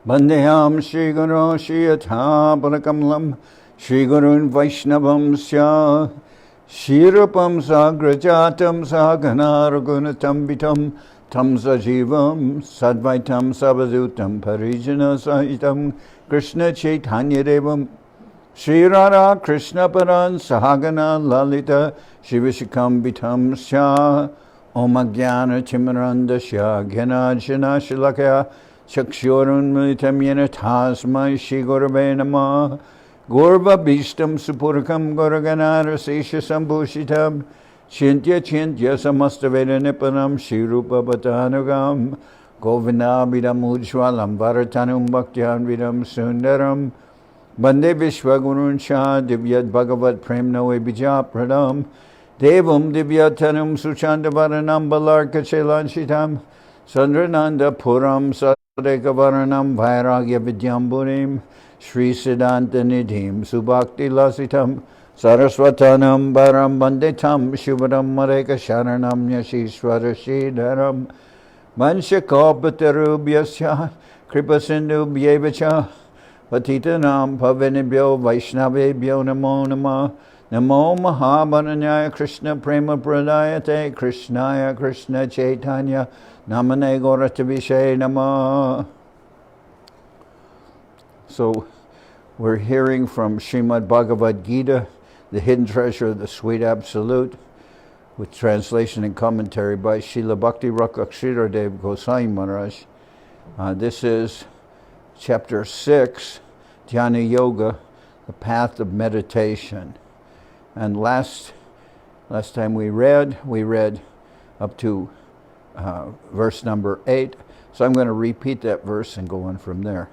Bandeham Shri Guru Shri Yatha Parakamlam Shri Gurun Vaishnavam Sya Shirupam Sagrajatam Sahagana Ragunatam Vitam Tam Sajivam Sadvaitam Sabhadutam Parijana Sahitam Krishna Chaitanya Devam Shri Radha Krishna Paran Sahagana Lalita Shivishikam Vitam Sya Om Ajnana Timirandasya Gyanajana Shilakaya Chakshurun Militam Yena Tasmai Shri Gurave Namah Gorva Bhishtam Supurkam Goraganara Sesha Sambhushitam Chintya Chintya Samastaveda Nipanam Shri Rupa Bhatanugam Govindabhidam Ujjwalam Bharatanum Bhaktyan Vidam Sundaram Bande Vishwagurun Shah Divyat Bhagavat Premnawe Bijapradam Devam Divyatanum Suchandavaranam Balarka Chelanchitam Sandrananda Puram Sadekavaranam Vairagya Vidyamburim Shri Siddhanta Nidhim Subhakti Lasitam Saraswatanam Baram Banditam Shivadam Mareka Sharanam Yashishwara Sridharam Manshakopatarubyasya Kripasindubhyevacha Patitanam Pavanibhyo Vaishnavebhyo Namo Namah Namo Mahabharanyaya Krishna Prema Pradayate Krishnaya Krishna Chaitanya Namane Gauratavishe Namah. So we're hearing from Srimad Bhagavad Gita, the hidden treasure of the sweet absolute, with translation and commentary by Srila Bhakti Rakshak Sridhar Dev-Goswami Maharaj. This is chapter 6, Dhyana-yoga, the path of meditation. And last time we read up to verse number 8. So I'm going to repeat that verse and go on from there.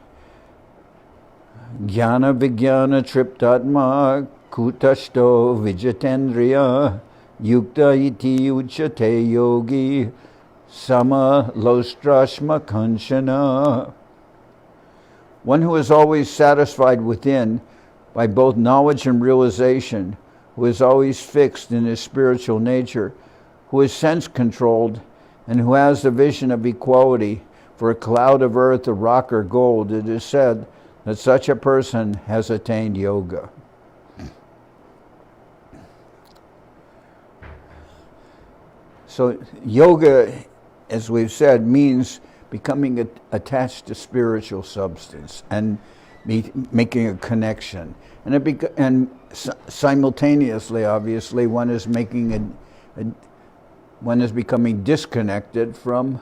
Jnana Vijnana Triptatma Kutashto Vijatendriya Yukta Iti Uchate Yogi Sama Lostrashma Kanchana. One who is always satisfied within by both knowledge and realization, who is always fixed in his spiritual nature, who is sense-controlled, and who has the vision of equality for a cloud of earth, a rock, or gold, it is said that such a person has attained yoga. So yoga, as we've said, means becoming attached to spiritual substance and making a connection. And simultaneously, obviously, one is becoming disconnected from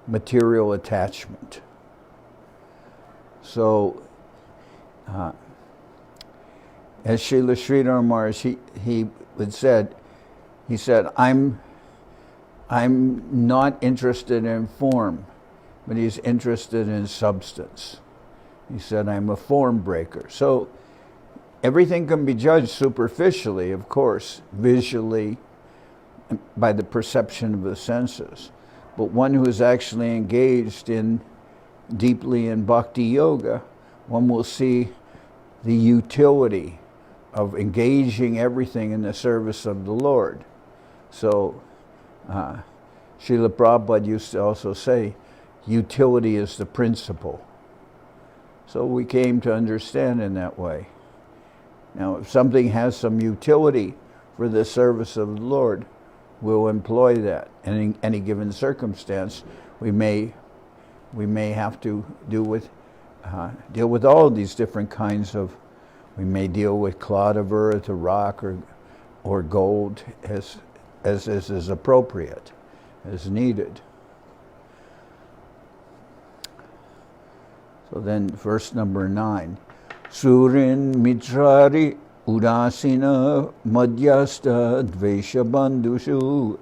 material attachment. So, as Srila Sridhar Maharaj, he said, I'm not interested in form, but he's interested in substance. He said, I'm a form breaker. So everything can be judged superficially, of course, visually, by the perception of the senses. But one who is actually engaged deeply in bhakti yoga, one will see the utility of engaging everything in the service of the Lord. So Srila Prabhupada used to also say, utility is the principle. So we came to understand in that way. Now, if something has some utility for the service of the Lord, we'll employ that. And in any given circumstance, we may have to deal with all of these different kinds of. We may deal with clod of earth, a rock, or gold, as is appropriate, as needed. So then, verse number 9. Surin mitrari udasina madhyasta dvesha bandhushu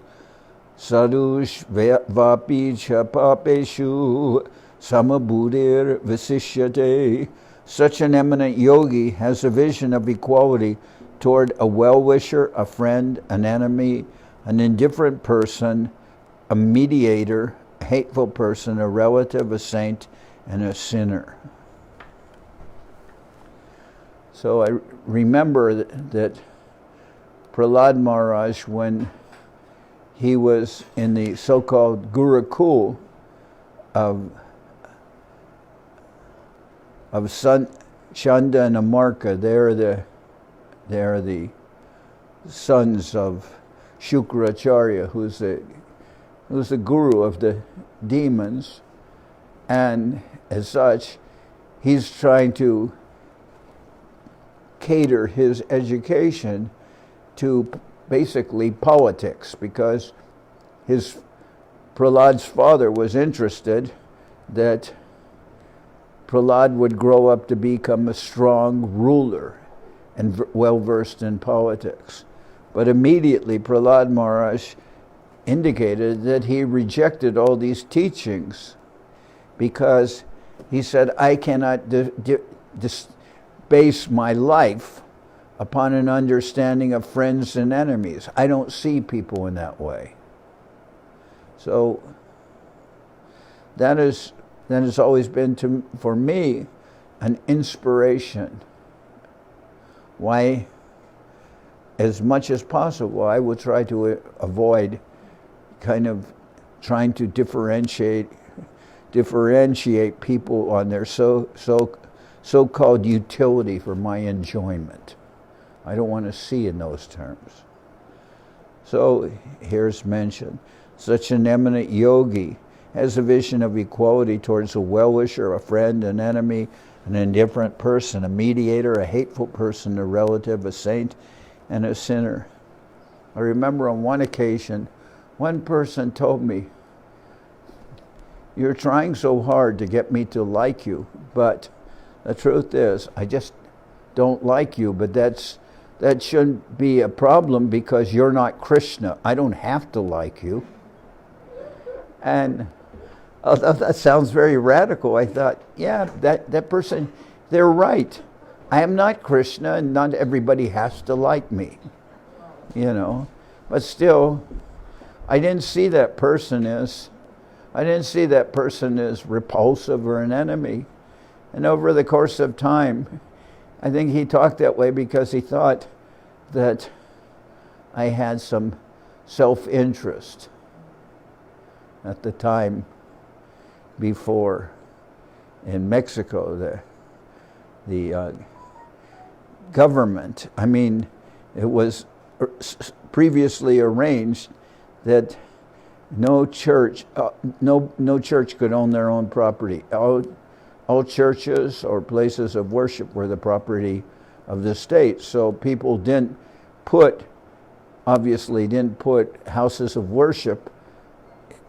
sadush vapi cha papeshu samabudir visishyate. Such an eminent yogi has a vision of equality toward a well-wisher, a friend, an enemy, an indifferent person, a mediator, a hateful person, a relative, a saint, and a sinner. So I remember that Prahlad Maharaj, when he was in the so-called Gurukul of Chanda and Amarka. They are the sons of Shukracharya, who's the guru of the demons, and as such, he's trying to cater his education to basically politics, because Prahlad's father was interested that Prahlad would grow up to become a strong ruler and well-versed in politics. But immediately Prahlad Maharaj indicated that he rejected all these teachings because he said, I cannot base my life upon an understanding of friends and enemies. I don't see people in that way. So that has always been, for me, an inspiration. Why, as much as possible, I will try to avoid kind of trying to differentiate people on their so-called utility for my enjoyment. I don't want to see in those terms. So here's mentioned, such an eminent yogi has a vision of equality towards a well-wisher, a friend, an enemy, an indifferent person, a mediator, a hateful person, a relative, a saint, and a sinner. I remember on one occasion, one person told me, you're trying so hard to get me to like you, but the truth is, I just don't like you, but that shouldn't be a problem because you're not Krishna. I don't have to like you. And although that sounds very radical, I thought, yeah, that person, they're right. I am not Krishna, and not everybody has to like me, you know. But still, I didn't see that person as repulsive or an enemy. And over the course of time, I think he talked that way because he thought that I had some self-interest at the time before in Mexico, the government. I mean, it was previously arranged that no church could own their own property. All churches or places of worship were the property of the state. So people obviously didn't put houses of worship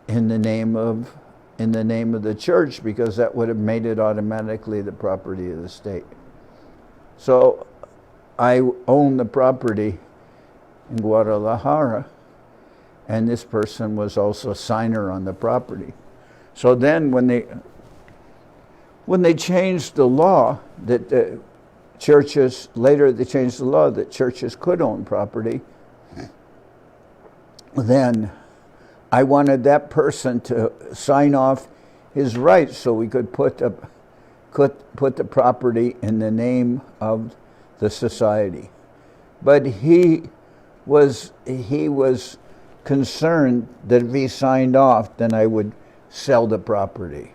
in the name of the church, because that would have made it automatically the property of the state. So I own the property in Guadalajara, and this person was also a signer on the property. So then when they changed the law that they changed the law that churches could own property, then I wanted that person to sign off his rights so we could put the property in the name of the society. But he was concerned that if he signed off, then I would sell the property.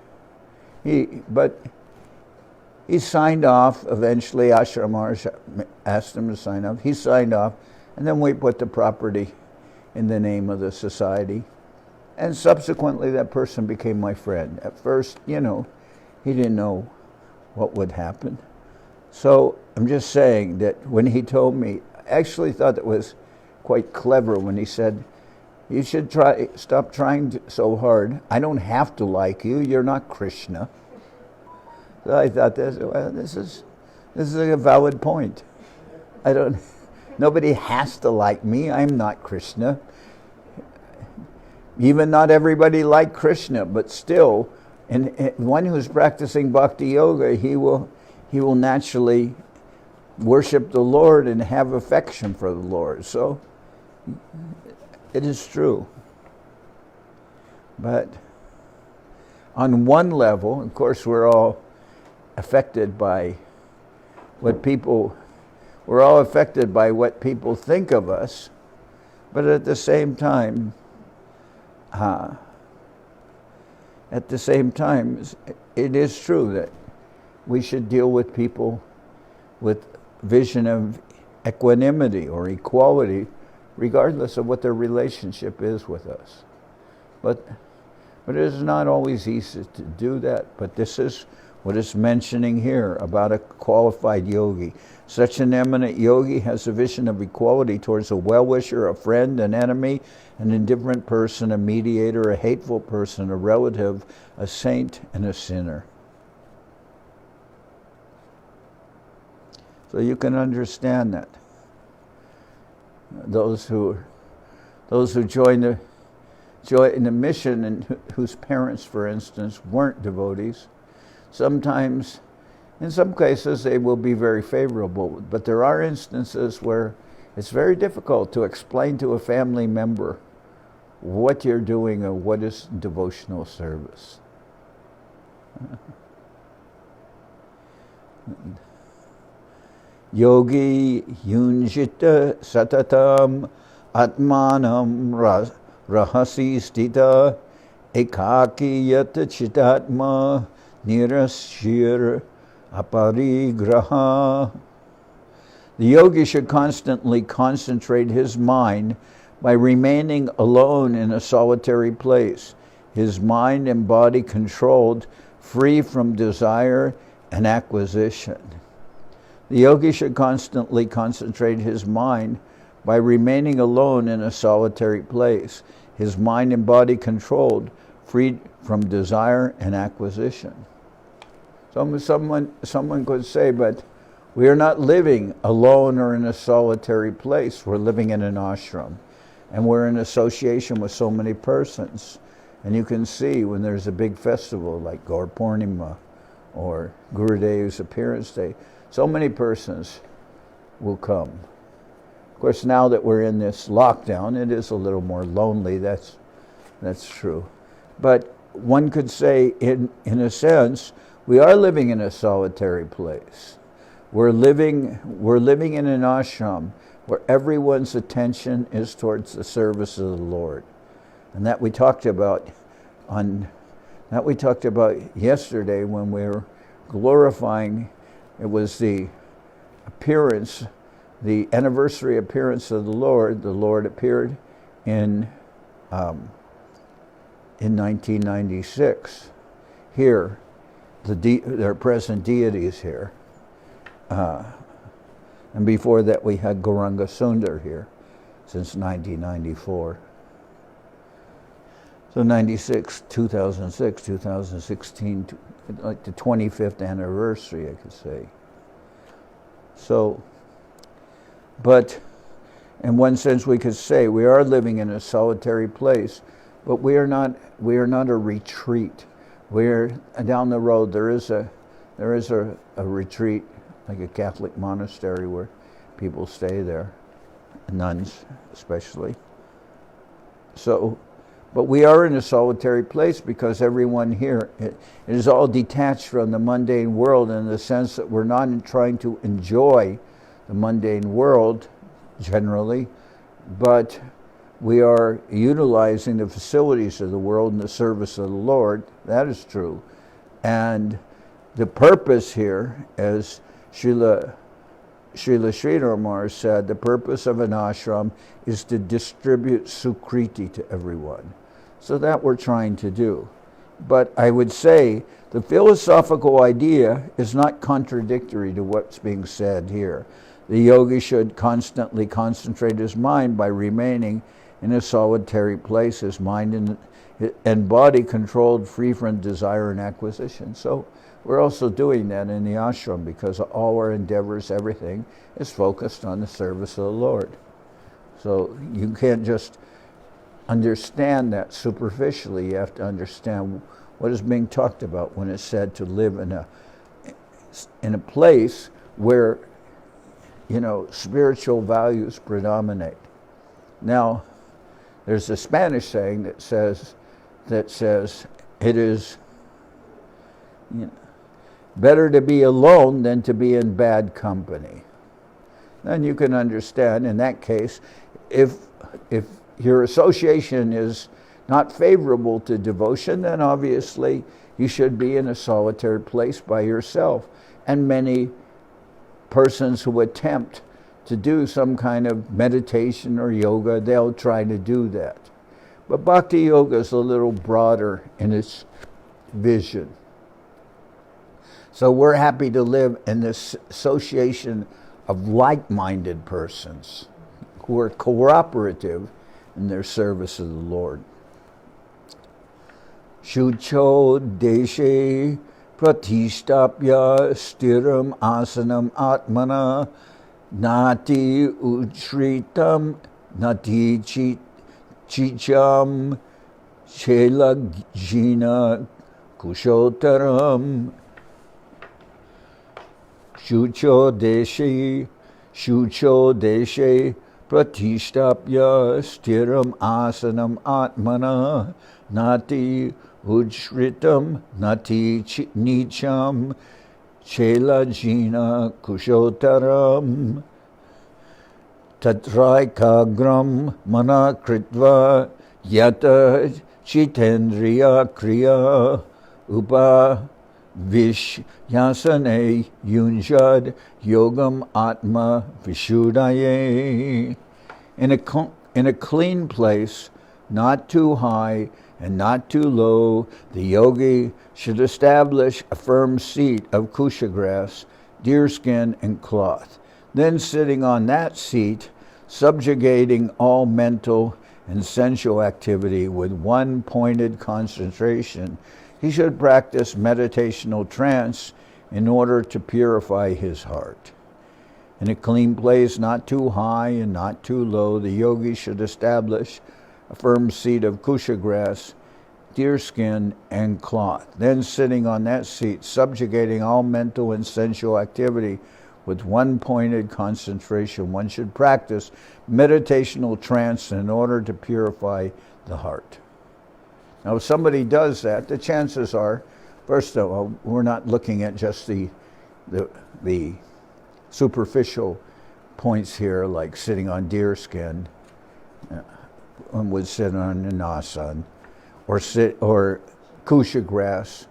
But he signed off. Eventually, Ashram Maharaj asked him to sign off. He signed off, and then we put the property in the name of the society. And subsequently, that person became my friend. At first, he didn't know what would happen. So I'm just saying that when he told me, I actually thought it was quite clever when he said, you should stop trying so hard. I don't have to like you. You're not Krishna. So I thought, this is a valid point. Nobody has to like me. I'm not Krishna. Even not everybody like Krishna, but still, and one who's practicing Bhakti yoga, he will naturally worship the Lord and have affection for the Lord. So it is true. But on one level, of course, we're all affected by what people think of us, but at the same time, it is true that we should deal with people with vision of equanimity or equality, regardless of what their relationship is with us. But it is not always easy to do that. But this is what it's mentioning here about a qualified yogi. Such an eminent yogi has a vision of equality towards a well-wisher, a friend, an enemy, an indifferent person, a mediator, a hateful person, a relative, a saint, and a sinner. So you can understand that. Those who join the mission and whose parents, for instance, weren't devotees, sometimes, in some cases, they will be very favorable. But there are instances where it's very difficult to explain to a family member what you're doing or what is devotional service. Yogi yunjita satatam atmanam rahasi stita ekaki yata chitatma nirashir aparigraha. The yogi should constantly concentrate his mind by remaining alone in a solitary place, his mind and body controlled, free from desire and acquisition. The yogi should constantly concentrate his mind by remaining alone in a solitary place, his mind and body controlled, freed from desire and acquisition. Someone could say, but we are not living alone or in a solitary place. We're living in an ashram, and we're in association with so many persons. And you can see when there's a big festival like Gaur Purnima or Gurudev's appearance day, so many persons will come. Of course, now that we're in this lockdown, it is a little more lonely. That's true. But one could say, in a sense, we are living in a solitary place. We're living in an ashram where everyone's attention is towards the service of the Lord, and that we talked about yesterday when we were glorifying. It was the appearance, the anniversary appearance of the Lord. The Lord appeared in 1996 here. Their present deities here. And before that we had Gauranga Sundar here since 1994. So 96, 2006, 2016, like the 25th anniversary, I could say. So, but in one sense we could say we are living in a solitary place, but we are not a retreat. We're down the road. There is a retreat, like a Catholic monastery where people stay there, nuns especially. So, but we are in a solitary place because everyone here, it is all detached from the mundane world in the sense that we're not trying to enjoy the mundane world generally, but we are utilizing the facilities of the world in the service of the Lord. That is true. And the purpose here, as Srila Sridhar Maharaj said, the purpose of an ashram is to distribute sukriti to everyone. So that we're trying to do. But I would say the philosophical idea is not contradictory to what's being said here. The yogi should constantly concentrate his mind by remaining in a solitary place, his mind and body controlled, free from desire and acquisition. So we're also doing that in the ashram because all our endeavors, everything, is focused on the service of the Lord. So you can't just understand that superficially. You have to understand what is being talked about when it's said to live in a place where, spiritual values predominate. Now, there's a Spanish saying that says it is better to be alone than to be in bad company. Then you can understand in that case, if your association is not favorable to devotion, then obviously you should be in a solitary place by yourself. And many persons who attempt to do some kind of meditation or yoga, they'll try to do that. But Bhakti Yoga is a little broader in its vision. So we're happy to live in this association of like-minded persons who are cooperative in their service of the Lord. Shucho deshe pratishtapya stiram asanam atmana nati uchritam nati chicham shela jina kushotaram. Shucho deshe pratishtapya stiram asanam atmana nati ujritam nati nicham chelajina kushotaram tatraikagram mana kritva yata chitendriya kriya upa vish yasane yunjad yogam atma vishudaye. In a clean place, not too high and not too low, the yogi should establish a firm seat of kusha grass, deerskin, and cloth. Then sitting on that seat, subjugating all mental and sensual activity with one pointed concentration, he should practice meditational trance in order to purify his heart. In a clean place, not too high and not too low, the yogi should establish a firm seat of kusha grass, deerskin, and cloth. Then sitting on that seat, subjugating all mental and sensual activity with one pointed concentration, one should practice meditational trance in order to purify the heart. Now, if somebody does that, the chances are, first of all, we're not looking at just the superficial points here, like sitting on deerskin. One would sit on an asana, or kusha grass.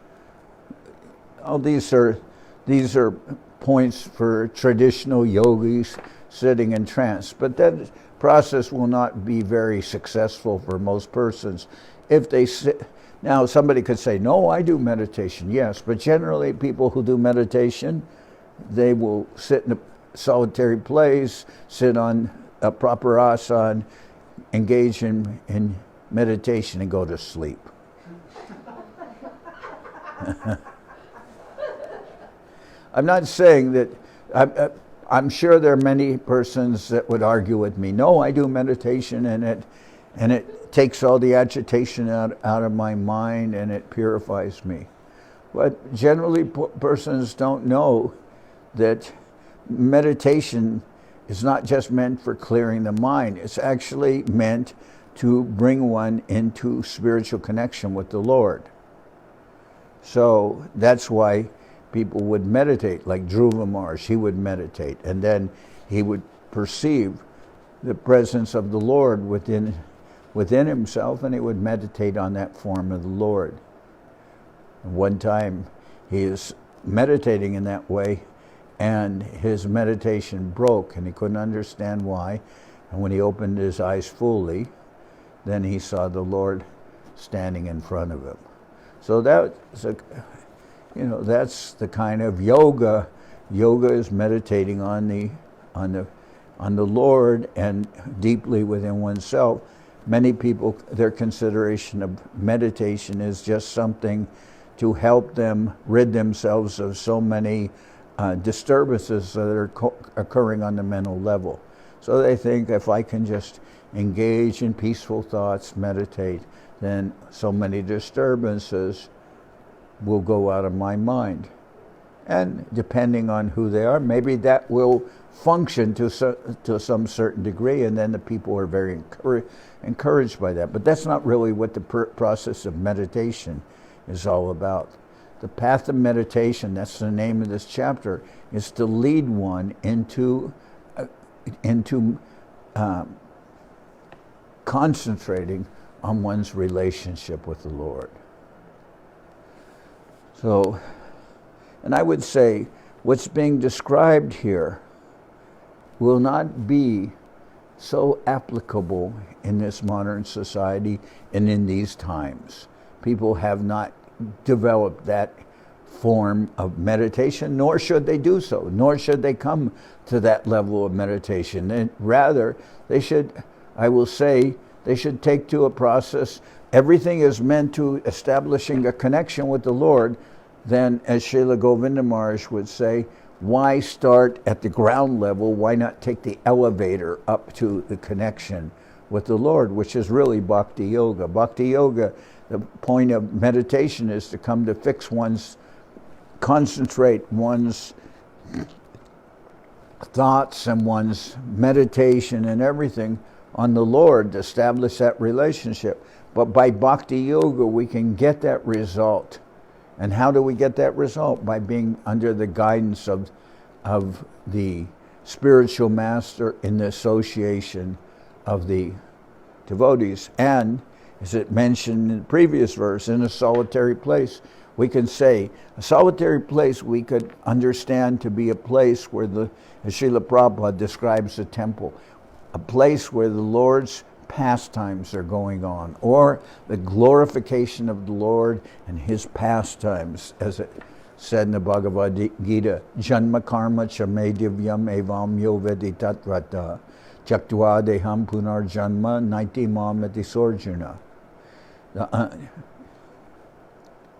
Oh, these are points for traditional yogis sitting in trance, but that process will not be very successful for most persons. If they sit, now somebody could say, no, I do meditation. Yes, but generally people who do meditation, they will sit in a solitary place, sit on a proper asana, engage in meditation, and go to sleep. I'm not saying that, I'm sure there are many persons that would argue with me, no, I do meditation and it takes all the agitation out of my mind and it purifies me. But generally persons don't know that meditation is not just meant for clearing the mind. It's actually meant to bring one into spiritual connection with the Lord. So that's why people would meditate, like Dhruva Maharaj, he would meditate, and then he would perceive the presence of the Lord within himself, and he would meditate on that form of the Lord. And one time he is meditating in that way, and his meditation broke, and he couldn't understand why. And when he opened his eyes fully, then he saw the Lord standing in front of him. So that's the kind of yoga. Yoga is meditating on the Lord and deeply within oneself. Many people, their consideration of meditation is just something to help them rid themselves of so many disturbances that are occurring on the mental level. So they think, if I can just engage in peaceful thoughts, meditate, then so many disturbances will go out of my mind. And depending on who they are, maybe that will function to some certain degree, and then the people are very encouraged by that. But that's not really what the process of meditation is all about. The path of meditation, that's the name of this chapter, is to lead one into concentrating on one's relationship with the Lord. So, and I would say what's being described here will not be so applicable in this modern society and in these times. People have not developed that form of meditation, nor should they do so, nor should they come to that level of meditation. And rather, they should, I will say, they should take to a process. Everything is meant to establishing a connection with the Lord. Then, as Srila Govinda Maharaj would say, why start at the ground level? Why not take the elevator up to the connection with the Lord, which is really Bhakti Yoga. Bhakti Yoga, the point of meditation is to come to fix concentrate one's thoughts and one's meditation and everything on the Lord to establish that relationship. But by Bhakti Yoga, we can get that result. And how do we get that result? By being under the guidance of the spiritual master in the association of the devotees. And, as it mentioned in the previous verse, in a solitary place, we can say, a solitary place we could understand to be a place where as Srila Prabhupada describes the temple, a place where the Lord's pastimes are going on, or the glorification of the Lord and his pastimes, as it said in the Bhagavad Gita, Janma karma cha me divyam evam yo vedi tatvata chaktva deham punar janma naiti mamati sorjuna.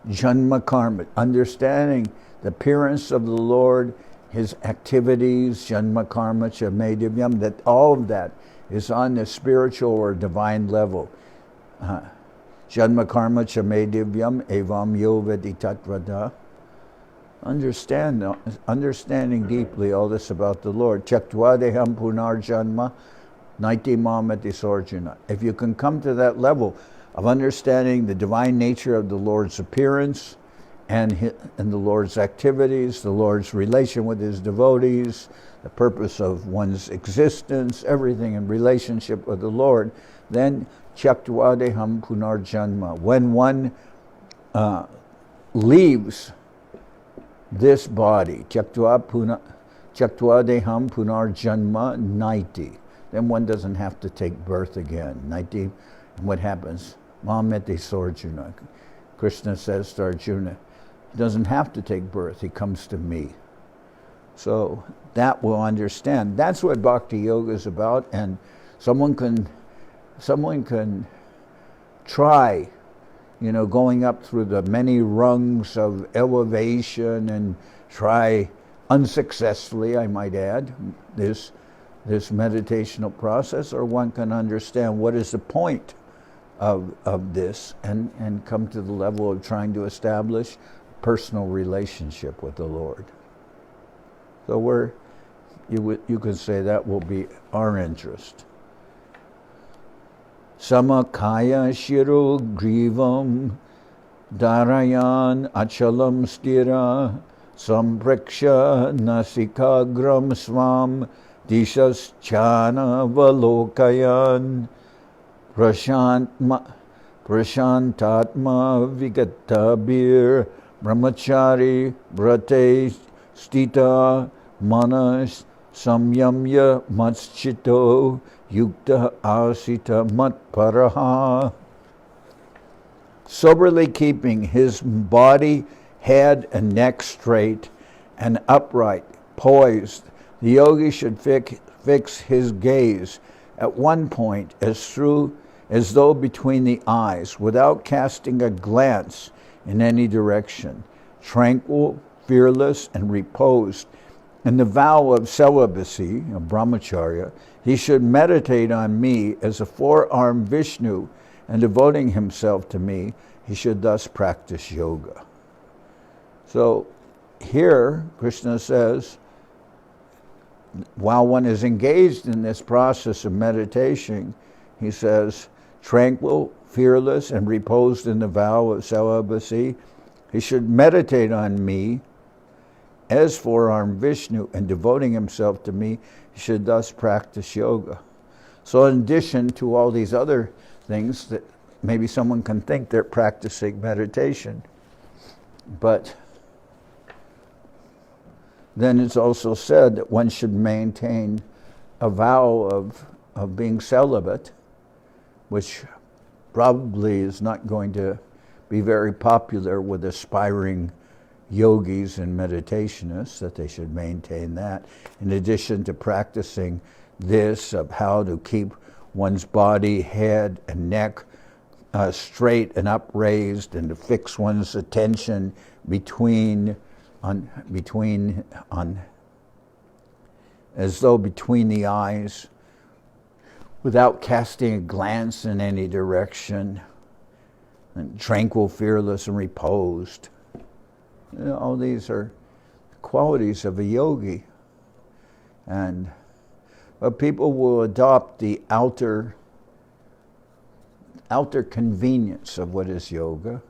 Janma karma, understanding the appearance of the Lord, his activities, janma karma cha me divyam, that all of that is on the spiritual or divine level. Janma karma cha me divyam evam yo vedi tatvata. Understanding deeply all this about the Lord. Chaktva deham punar janma naiti mamati sorjuna. If you can come to that level of understanding the divine nature of the Lord's appearance and the Lord's activities, the Lord's relation with his devotees, the purpose of one's existence, everything in relationship with the Lord, then chaktva deham punar janma. When one leaves this body, chaktva deham punar janma naiti, then one doesn't have to take birth again. Naiti, and what happens? Mameti sorjuna. Krishna says to Arjuna, he doesn't have to take birth, he comes to me. So that will understand. That's what Bhakti Yoga is about, and someone can try, going up through the many rungs of elevation and try unsuccessfully, I might add, this meditational process, or one can understand what is the point of this and come to the level of trying to establish personal relationship with the Lord. So you could say that will be our interest. Samakaya shiro grivam darayan achalam stira sampreksha nasikagram swam dishas chana valokayan prashantatma vigatabir brahmachari brate stita manas samyamya matschito yukta asita matparaha. Soberly keeping his body, head, and neck straight and upright, poised, the yogi should fix his gaze at one point as though between the eyes, without casting a glance in any direction, tranquil, fearless, and reposed. In the vow of celibacy, of brahmacharya, he should meditate on me as a four-armed Vishnu, and devoting himself to me, he should thus practice yoga. So here, Krishna says, while one is engaged in this process of meditation, he says, tranquil, fearless, and reposed in the vow of celibacy, he should meditate on me as four-armed Vishnu, and devoting himself to me, he should thus practice yoga. So in addition to all these other things that maybe someone can think they're practicing meditation, but then it's also said that one should maintain a vow of being celibate, which probably is not going to be very popular with aspiring yogis and meditationists, that they should maintain that, in addition to practicing this of how to keep one's body, head, and neck straight and upraised, and to fix one's attention as though between the eyes, without casting a glance in any direction, and tranquil, fearless, and reposed. All these are qualities of a yogi. But people will adopt the outer convenience of what is yoga.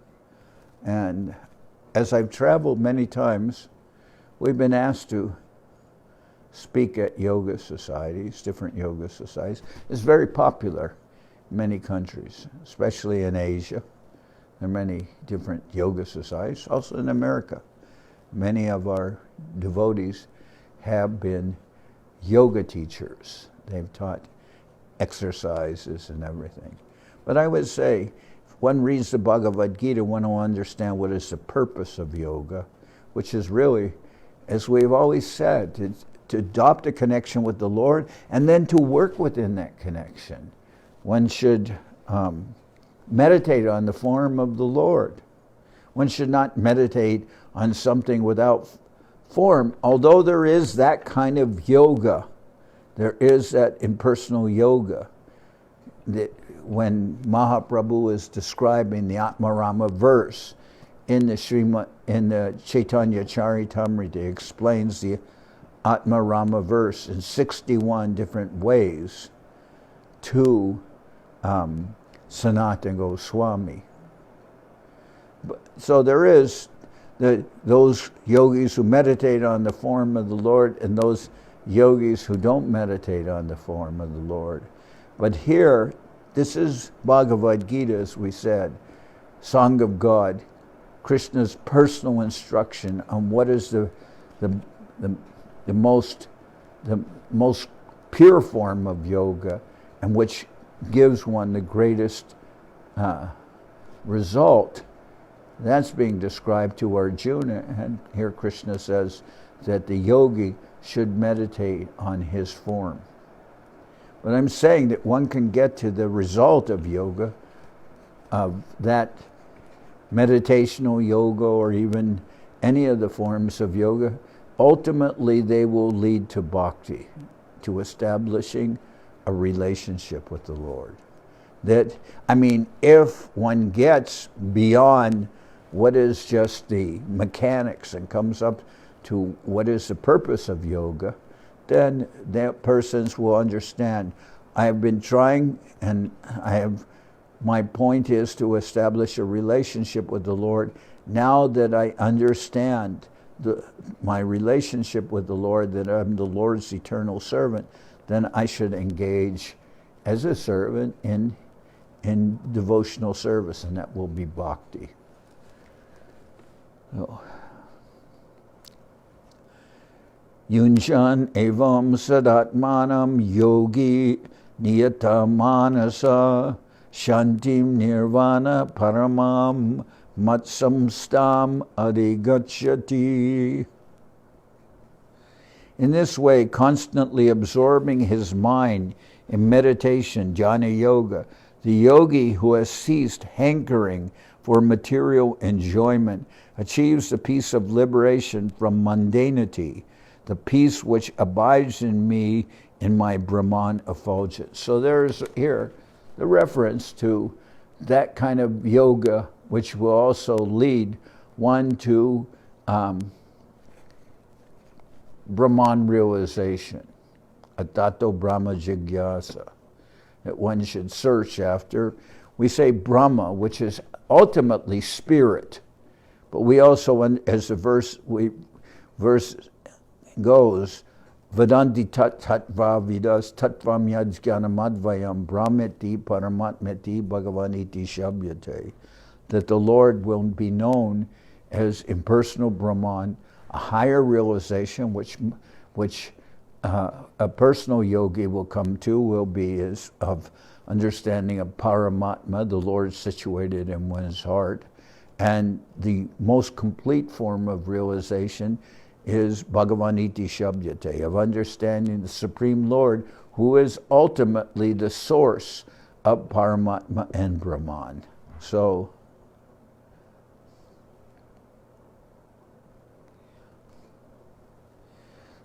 And as I've traveled many times, we've been asked to speak at yoga societies, different yoga societies. It's very popular in many countries, especially in Asia. There are many different yoga societies, also in America. Many of our devotees have been yoga teachers. They've taught exercises and everything. But I would say, if one reads the Bhagavad Gita, one will understand what is the purpose of yoga, which is really, as we've always said, to adopt a connection with the Lord and then to work within that connection. One should meditate on the form of the Lord. One should not meditate on something without form, although there is that kind of yoga. There is that impersonal yoga. That when Mahaprabhu is describing the Atmarama verse in the Chaitanya Charitamrita, he explains the Atmarama verse in 61 different ways to Sanatana Goswami. So there is those yogis who meditate on the form of the Lord and those yogis who don't meditate on the form of the Lord. But here, this is Bhagavad Gita, as we said, Song of God, Krishna's personal instruction on what is the most pure form of yoga, and which gives one the greatest result. That's being described to Arjuna, and here Krishna says that the yogi should meditate on his form. But I'm saying that one can get to the result of yoga, of that meditational yoga, or even any of the forms of yoga. Ultimately, they will lead to bhakti, to establishing a relationship with the Lord. If one gets beyond what is just the mechanics and comes up to what is the purpose of yoga, then that persons will understand. I have been trying, and my point is to establish a relationship with the Lord. Now that I understand my relationship with the Lord, that I'm the Lord's eternal servant, then I should engage as a servant in devotional service, and that will be bhakti. Yunshan evam sadatmanam yogi niyata manasa shantim nirvana paramam matsamstam adhigachyati. In this way, constantly absorbing his mind in meditation, Dhyana-yoga, the yogi who has ceased hankering for material enjoyment achieves the peace of liberation from mundanity, the peace which abides in me in my Brahman effulgence. So there's here the reference to that kind of yoga, which will also lead one to Brahman realization, atato Brahma jigyasa, that one should search after. We say Brahma, which is ultimately spirit, but we also, as the verse goes, Vedanti tat tatva vidas tatvam yajjanamadvayam brahmeti paramatmeti bhagavaniti shabhyate. That the Lord will be known as impersonal Brahman, a higher realization which a personal yogi will come to will be is of understanding of Paramatma, the Lord situated in one's heart. And the most complete form of realization is Bhagavaniti Shabdyate, of understanding the Supreme Lord, who is ultimately the source of Paramatma and Brahman. So,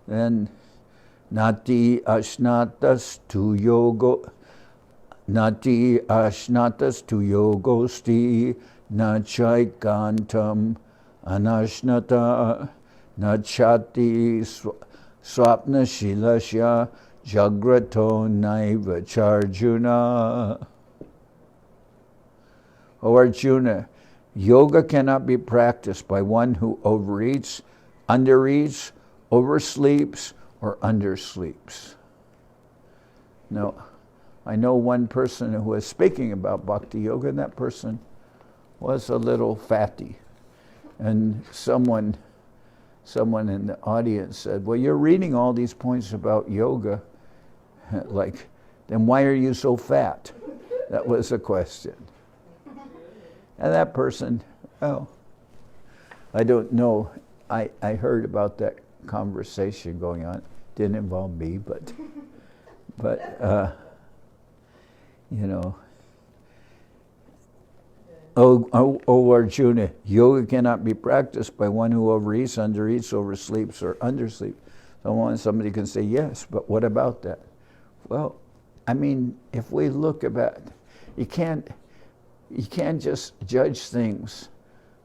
then, Nati ashnatas tu yogo, Nati ashnatas tu yogosti, Nachaikantam anashnata, Nachati swapna shilasya, Jagrato naiva charjuna. O Arjuna, yoga cannot be practiced by one who overeats, undereats, oversleeps, or undersleeps. Now, I know one person who was speaking about Bhakti Yoga, and that person was a little fatty. And someone in the audience said, well, you're reading all these points about yoga, like, then why are you so fat? That was a question. And that person, oh, I don't know. I heard about that conversation going on. Didn't involve me, but you know. O Arjuna, yoga cannot be practiced by one who overeats, undereats, oversleeps, or undersleeps. Somebody can say, yes, but what about that? Well, I mean, if we look about, you can't just judge things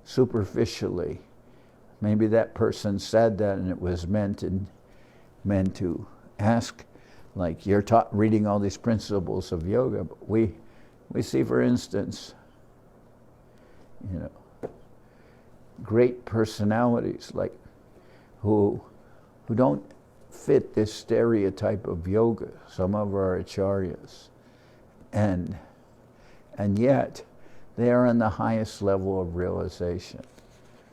superficially. Maybe that person said that and it was meant to ask, like you're reading all these principles of yoga, but we see, for instance, you know, great personalities like who don't fit this stereotype of yoga. Some of our acharyas, and yet they are on the highest level of realization.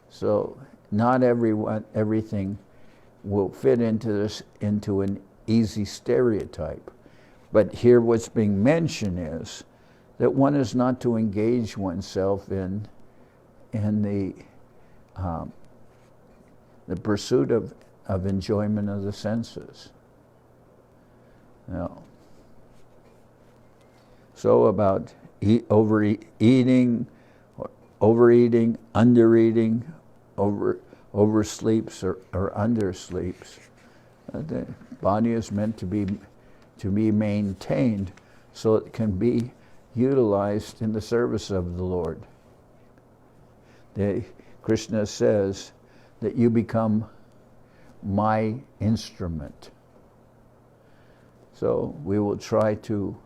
So not everything will fit into an easy stereotype. But here what's being mentioned is that one is not to engage oneself in the pursuit of enjoyment of the senses. Now, so about overeating, undereating, oversleeps or undersleeps. The body is meant to be maintained so it can be utilized in the service of the Lord. Krishna says that you become my instrument. So we will try to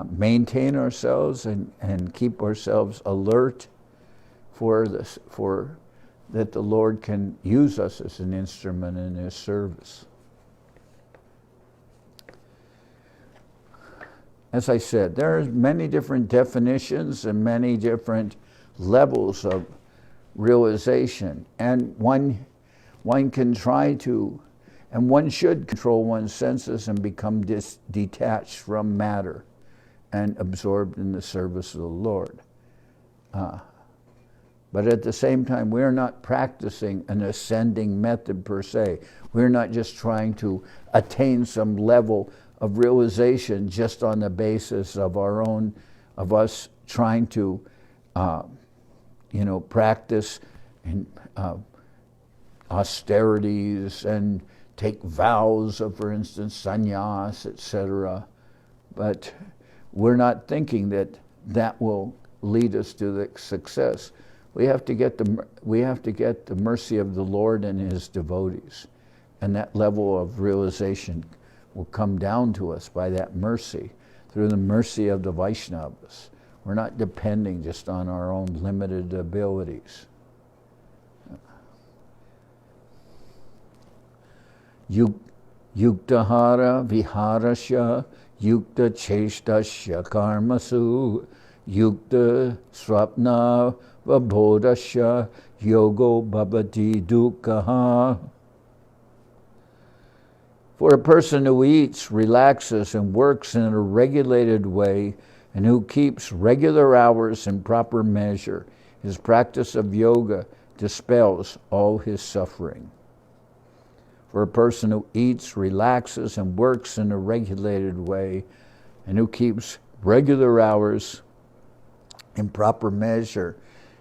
maintain ourselves and keep ourselves alert for that the Lord can use us as an instrument in His service. As I said, there are many different definitions and many different levels of realization, and one can try to, and one should control one's senses and become detached from matter and absorbed in the service of the Lord. But at the same time, we're not practicing an ascending method per se. We're not just trying to attain some level of realization just on the basis of us trying to, practice in austerities and take vows of, for instance, sannyas, etc. But we're not thinking that will lead us to the success. We have to get the mercy of the Lord and His devotees, and that level of realization will come down to us by that mercy, through the mercy of the Vaishnavas. We're not depending just on our own limited abilities. yuktahara viharasya, yukta cheshtasya karmasu, yukta swapna vabodasya, yogo bhavati dukkha. For a person who eats, relaxes, and works in a regulated way, and who keeps regular hours in proper measure, his practice of yoga dispels all his suffering. For a person who eats, relaxes, and works in a regulated way, and who keeps regular hours in proper measure,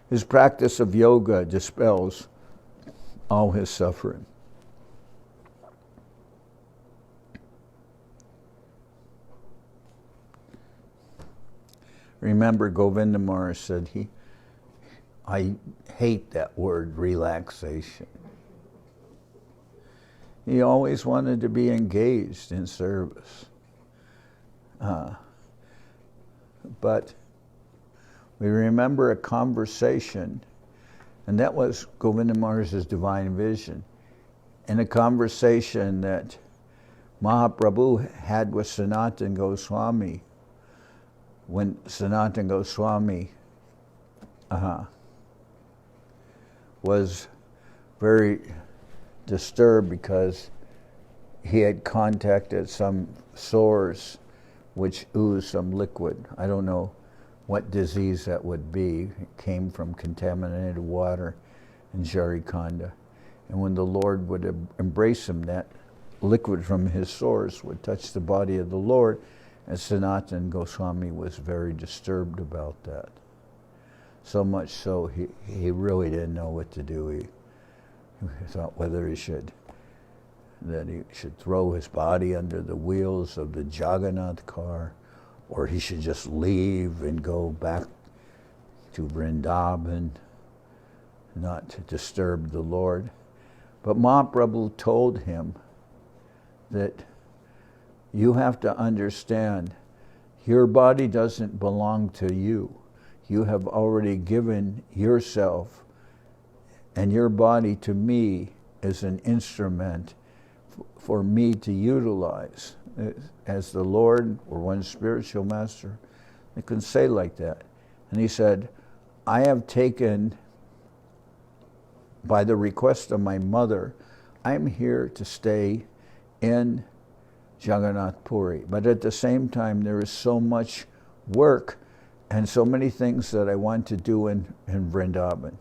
his practice of yoga dispels all his suffering. Remember, Govinda Maharaj said, I hate that word, relaxation. He always wanted to be engaged in service. But we remember a conversation, and that was Govinda Maharaj's divine vision, in a conversation that Mahaprabhu had with Sanatana Goswami, when Sanatana Goswami was very disturbed because he had contacted some source which oozed some liquid. I don't know what disease that would be. It came from contaminated water in Jarikhanda. And when the Lord would embrace him, that liquid from his source would touch the body of the Lord, and Sanatana Goswami was very disturbed about that. So much so, he really didn't know what to do. He thought whether he should throw his body under the wheels of the Jagannath car, or he should just leave and go back to Vrindavan, not to disturb the Lord. But Mahaprabhu told him that you have to understand, your body doesn't belong to you. You have already given yourself and your body to me as an instrument for me to utilize. As the Lord or one spiritual master, they can say like that. And he said, I have taken, by the request of my mother, I'm here to stay in Jagannath Puri. But at the same time, there is so much work and so many things that I want to do in Vrindavan,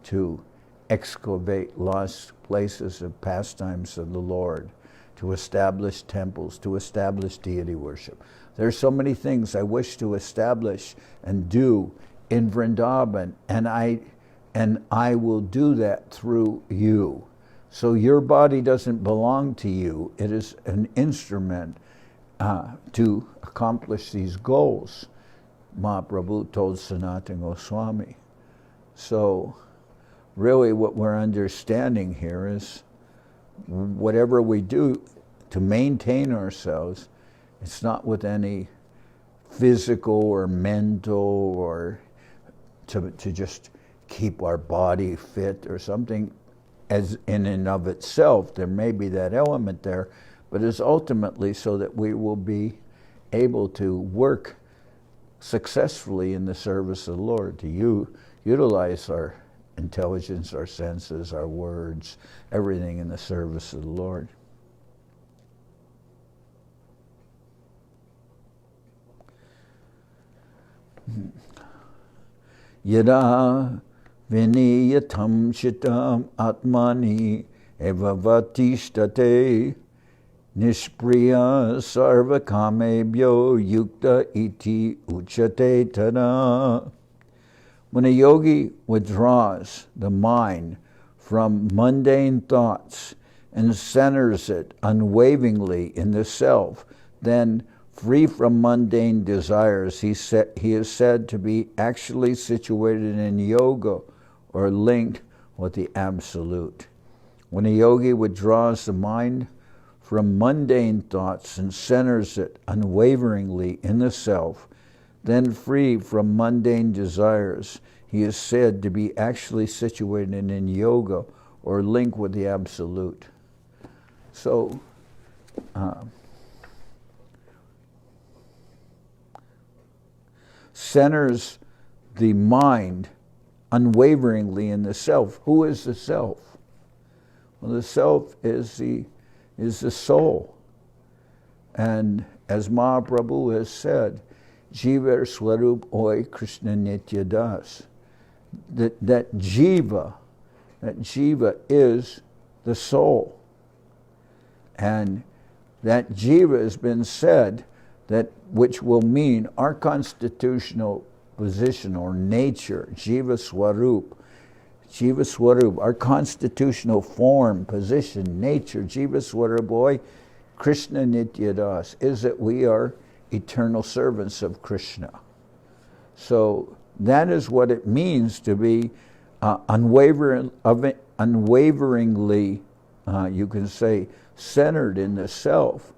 to excavate lost places of pastimes of the Lord, to establish temples, to establish deity worship. There are so many things I wish to establish and do in Vrindavan, and I will do that through you. So your body doesn't belong to you. It is an instrument to accomplish these goals, Mahaprabhu told Sanatana Goswami. So really what we're understanding here is whatever we do to maintain ourselves, it's not with any physical or mental or to just keep our body fit or something. As in and of itself, there may be that element there, but it's ultimately so that we will be able to work successfully in the service of the Lord, to utilize our intelligence, our senses, our words, everything in the service of the Lord. Yada viniyatam shitam atmani evavatishtate nishpriya sarvakamebhyo yukta iti uchate tada. When a yogi withdraws the mind from mundane thoughts and centers it unwaveringly in the self, then free from mundane desires, he is said to be actually situated in yoga or linked with the Absolute. When a yogi withdraws the mind from mundane thoughts and centers it unwaveringly in the self, then free from mundane desires, he is said to be actually situated in yoga or linked with the Absolute. So, centers the mind unwaveringly in the self. Who is the self? Well, the self is the soul. And as Mahaprabhu has said, Jiva Swarup Oi Krishna Nitya Das. That jiva is the soul. And that jiva has been said, that which will mean our constitutional position or nature, Jiva Swarup, our constitutional form, position, nature, Jiva Swarup Oi Krishna Nitya Das, is that we are eternal servants of Krishna. So that is what it means to be unwaveringly, you can say, centered in the self,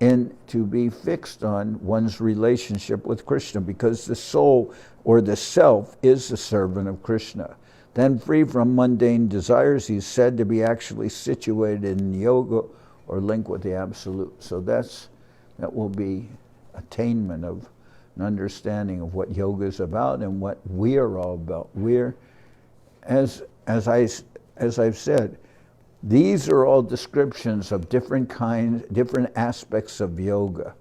and to be fixed on one's relationship with Krishna, because the soul or the self is the servant of Krishna. Then free from mundane desires, he's said to be actually situated in yoga or link with the Absolute. So that will be attainment of an understanding of what yoga is about and what we are all about. We're, as I've said, these are all descriptions of different kinds, different aspects of yoga.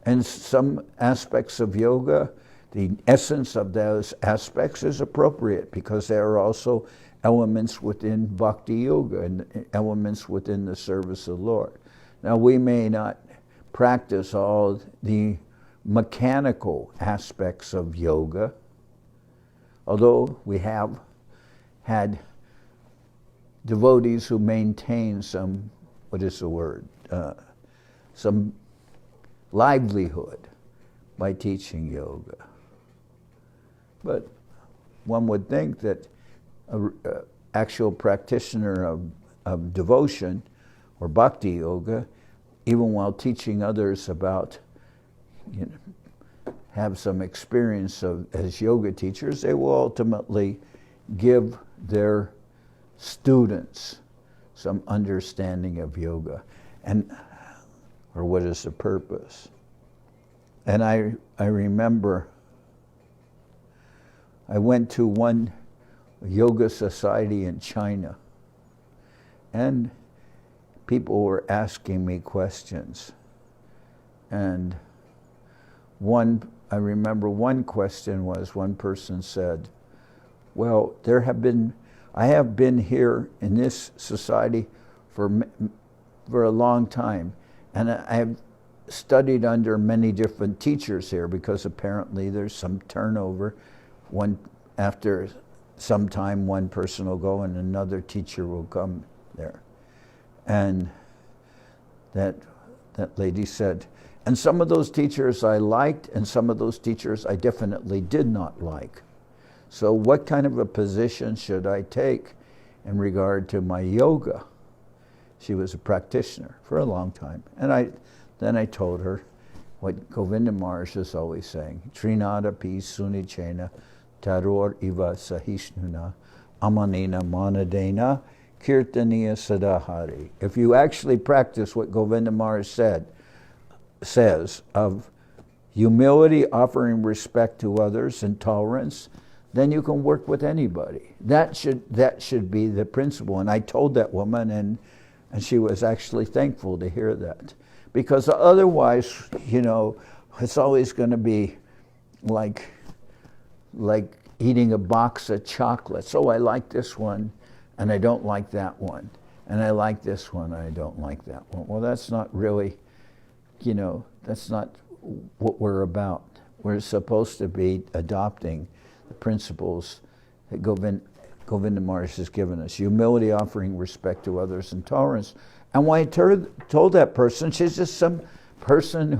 And some aspects of yoga, the essence of those aspects is appropriate, because there are also elements within Bhakti yoga and elements within the service of the Lord. Now, we may not practice all the mechanical aspects of yoga, although we have had devotees who maintain some, some livelihood by teaching yoga. But one would think that an actual practitioner of devotion or bhakti yoga, even while teaching others about, have some experience as yoga teachers, they will ultimately give their students some understanding of yoga, or what is the purpose. And I remember I went to one yoga society in China, and people were asking me questions. And I remember one question was, one person said, well, I have been here in this society for a long time, and I have studied under many different teachers here, because apparently there's some turnover. After some time, one person will go and another teacher will come there. And that lady said, and some of those teachers I liked, and some of those teachers I definitely did not like. So what kind of a position should I take in regard to my yoga? She was a practitioner for a long time. And then I told her what Govinda Maharaj is always saying, Trinada pi sunichena taror iva sahishnuna amanina manadena kirtaniya sadahari. If you actually practice what Govinda Maharaj says of humility, offering respect to others, and tolerance, then you can work with anybody. That should be the principle. And I told that woman, and she was actually thankful to hear that. Because otherwise, it's always going to be like eating a box of chocolates. Oh, I like this one, and I don't like that one. And I like this one, and I don't like that one. Well, that's not really, that's not what we're about. We're supposed to be adopting the principles that Govinda Maharaj has given us. Humility, offering respect to others, and tolerance. And when I told that person, she's just some person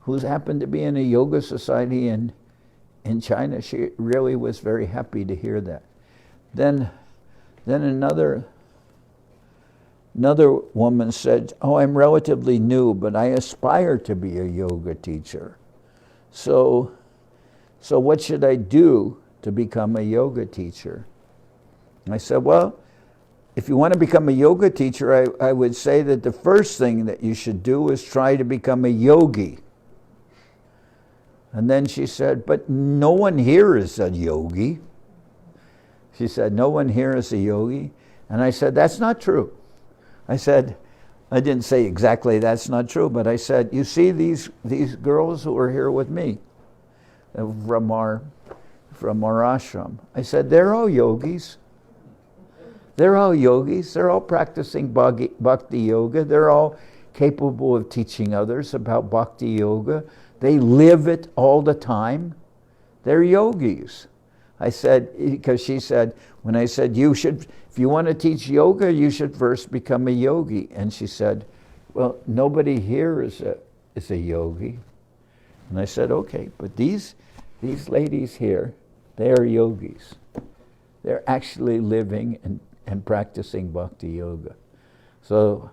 who's happened to be in a yoga society in China. She really was very happy to hear that. Then another woman said, oh, I'm relatively new, but I aspire to be a yoga teacher. So what should I do to become a yoga teacher? And I said, well, if you want to become a yoga teacher, I would say that the first thing that you should do is try to become a yogi. And then she said, but no one here is a yogi. She said, no one here is a yogi. And I said, that's not true. I said, I didn't say exactly that's not true, but I said, you see these girls who are here with me from our ashram. I said, they're all yogis. They're all yogis. They're all practicing bhakti yoga. They're all capable of teaching others about bhakti yoga. They live it all the time. They're yogis. I said, because she said, when I said, if you want to teach yoga, you should first become a yogi. And she said, well, nobody here is a yogi. And I said, okay, but these ladies here, they are yogis. They're actually living and practicing bhakti yoga. So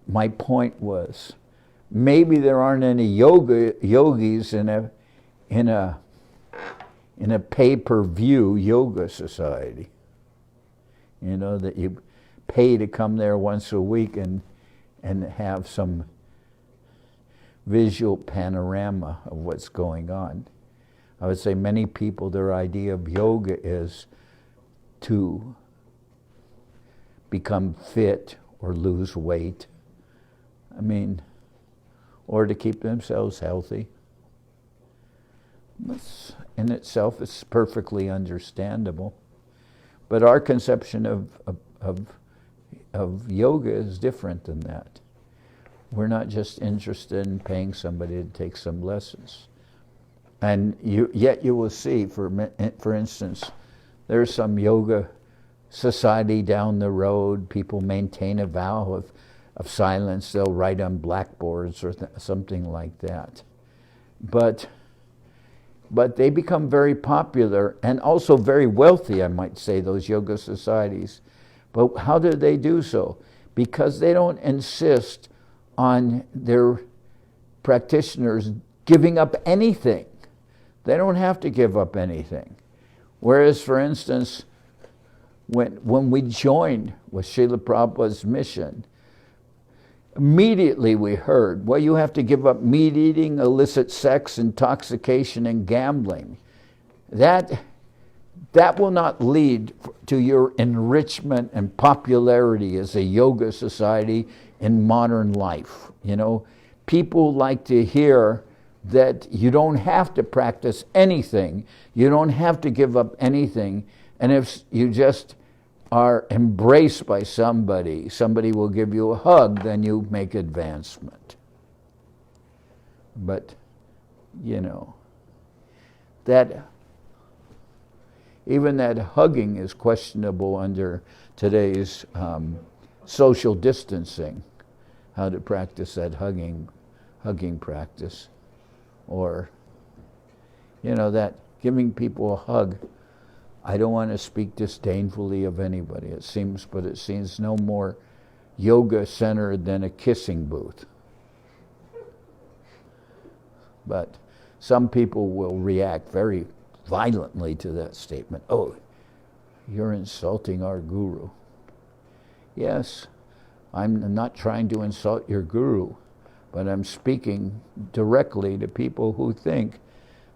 my point was, maybe there aren't any yogis in a pay-per-view yoga society. You know, that you pay to come there once a week and have some visual panorama of what's going on. I would say many people, their idea of yoga is to become fit or lose weight. I mean, or to keep themselves healthy. This in itself is perfectly understandable. But our conception of yoga is different than that. We're not just interested in paying somebody to take some lessons. And yet you will see, for instance, there's some yoga society down the road. People maintain a vow of silence. They'll write on blackboards or something like that. But they become very popular and also very wealthy, I might say, those yoga societies. But how do they do so? Because they don't insist on their practitioners giving up anything. They don't have to give up anything. Whereas, for instance, when we joined with Srila Prabhupada's mission, immediately we heard, well, you have to give up meat eating, illicit sex, intoxication, and gambling. That will not lead to your enrichment and popularity as a yoga society in modern life. You know, people like to hear that you don't have to practice anything, you don't have to give up anything, and if you just are embraced by somebody will give you a hug, then you make advancement. But, you know, that even that hugging is questionable under today's social distancing, how to practice that hugging practice. Or, you know, that giving people a hug. I don't want to speak disdainfully of anybody. It seems no more yoga-centered than a kissing booth. But some people will react very violently to that statement. Oh, you're insulting our guru. Yes, I'm not trying to insult your guru, but I'm speaking directly to people who think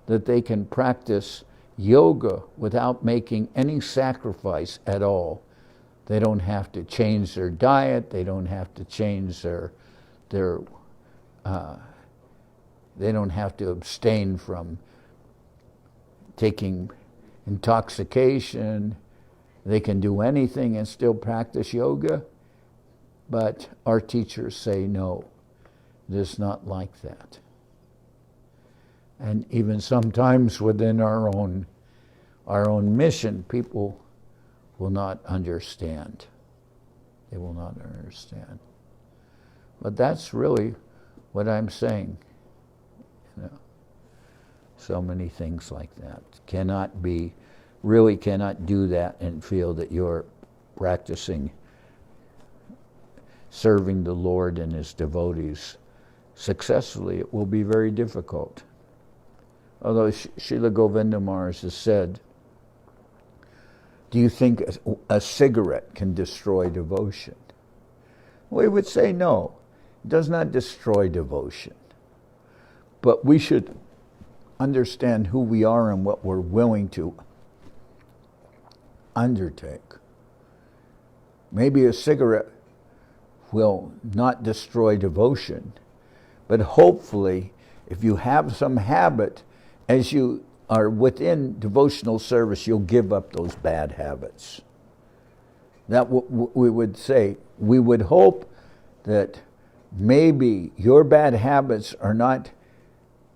that they can practice yoga without making any sacrifice at all. They don't have to change their diet. They don't have to change they don't have to abstain from taking intoxication. They can do anything and still practice yoga. But our teachers say no, it is not like that. And even sometimes within our own mission, people will not understand. They will not understand. But that's really what I'm saying. You know, so many things like that cannot do that and feel that you're practicing serving the Lord and His devotees successfully. It will be very difficult. Although Srila Govinda Maharaj has said do you think a cigarette can destroy devotion? We would say no, it does not destroy devotion. But we should understand who we are and what we're willing to undertake. Maybe a cigarette will not destroy devotion, but hopefully, if you have some habit, as you are within devotional service, you'll give up those bad habits. That we would say. We would hope that maybe your bad habits are not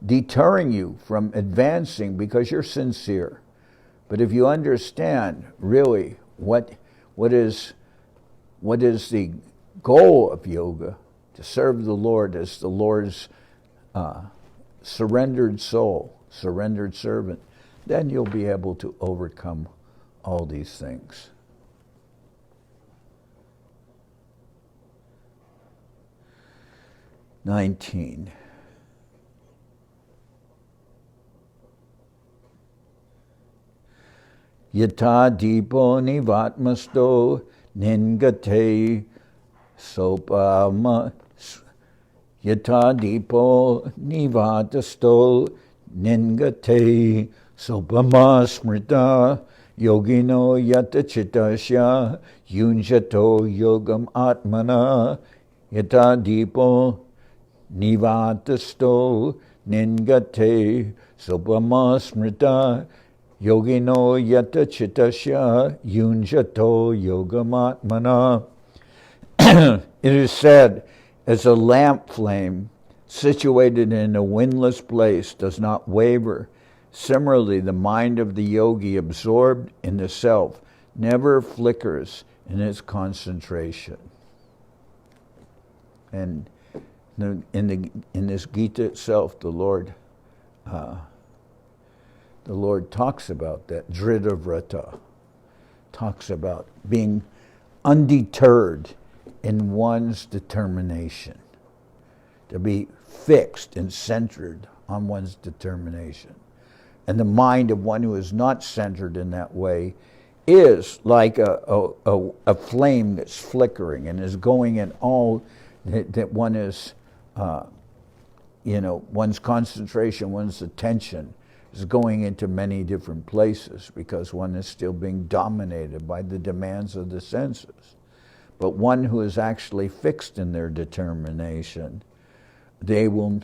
deterring you from advancing because you're sincere. But if you understand really what is the goal of yoga, to serve the Lord as the Lord's surrendered soul, surrendered servant, then you'll be able to overcome all these things. (19) Yata dipo nivatmasto ningate sopama yata dipo nivatasto ningate sopama smrita yogino yata chitasya yunjato yogam atmana yata dipo nivatasto ningate sopama smrita yogino yata chitasya yunjato yogamatmana. It is said, as a lamp flame situated in a windless place does not waver, similarly the mind of the yogi absorbed in the self never flickers in its concentration. And in this Gita itself, the Lord talks about that. Dhrita vrata talks about being undeterred in one's determination, to be fixed and centered on one's determination. And the mind of one who is not centered in that way is like a flame that's flickering and is going in all that one is, one's concentration, one's attention is going into many different places because one is still being dominated by the demands of the senses. But one who is actually fixed in their determination, they will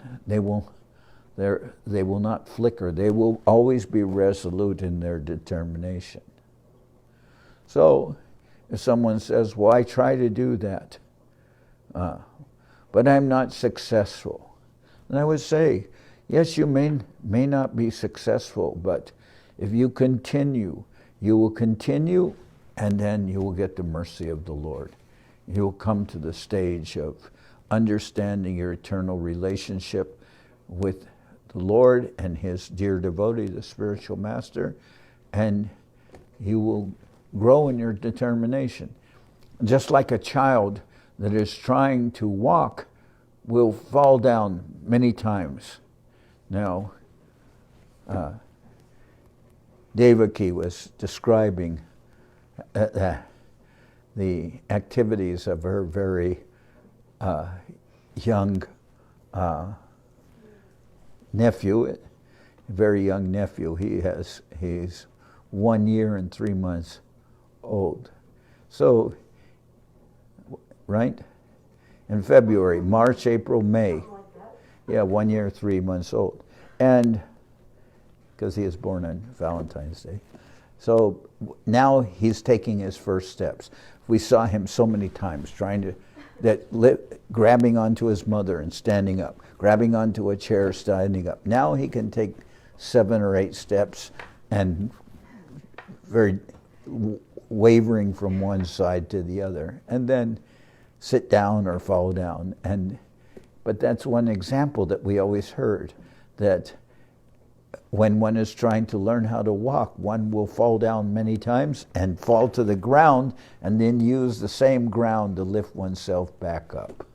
not flicker. They will always be resolute in their determination. So, if someone says, well, I try to do that, but I'm not successful, and I would say, yes, you may not be successful, but if you continue, you will continue, and then you will get the mercy of the Lord. You will come to the stage of understanding your eternal relationship with the Lord and His dear devotee, the spiritual master, and you will grow in your determination. Just like a child that is trying to walk will fall down many times. Now, Devaki was describing the activities of her very young nephew, a very young nephew. He's 1 year and 3 months old. So, right? In February, March, April, May. Yeah, 1 year, 3 months old. And because he was born on Valentine's Day. So now he's taking his first steps. We saw him so many times grabbing onto his mother and standing up, grabbing onto a chair, standing up. Now he can take 7 or 8 steps and very wavering from one side to the other, and then sit down or fall down. But that's one example that we always heard, that when one is trying to learn how to walk, one will fall down many times and fall to the ground and then use the same ground to lift oneself back up.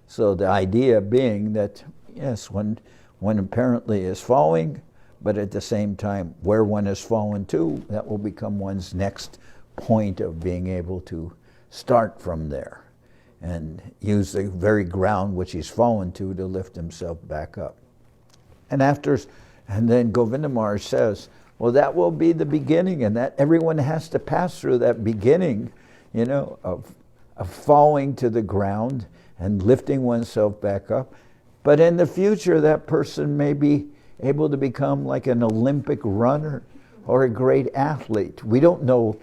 So the idea being that, yes, one apparently is falling, but at the same time, where one has fallen to, that will become one's next point of being able to start from there and use the very ground which he's fallen to lift himself back up. And then Govinda Maharaj says, well, that will be the beginning, and that everyone has to pass through that beginning, of falling to the ground and lifting oneself back up. But in the future, that person may be able to become like an Olympic runner or a great athlete. We don't know.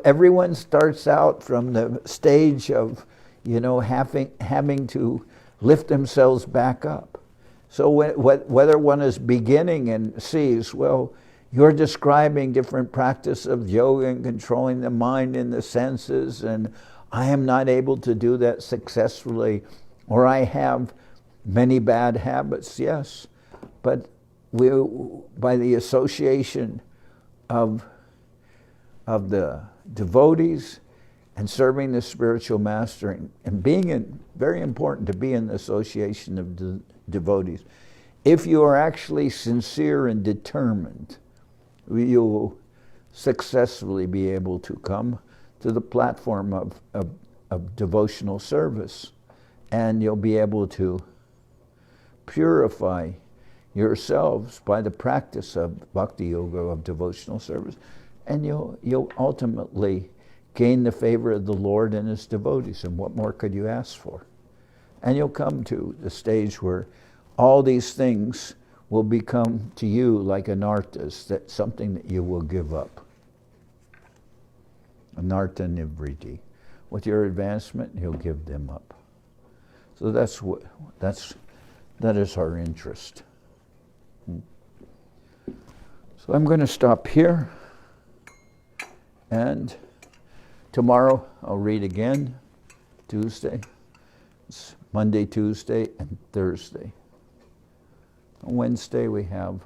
Everyone starts out from the stage of, having to lift themselves back up. So whether one is beginning and sees, well, you're describing different practice of yoga and controlling the mind and the senses, and I am not able to do that successfully, or I have many bad habits, yes. But by the association of the devotees and serving the spiritual master and being very important to be in the association of devotees. If you are actually sincere and determined, you will successfully be able to come to the platform of devotional service, and you'll be able to purify yourselves by the practice of bhakti yoga, of devotional service, and you'll ultimately gain the favor of the Lord and his devotees. And what more could you ask for? And you'll come to the stage where all these things will become to you like anarthas, that's something that you will give up. Anartha nivriti. With your advancement, you'll give them up. So that is our interest. So I'm going to stop here, and tomorrow I'll read again, Tuesday. It's Monday, Tuesday, and Thursday. On Wednesday we have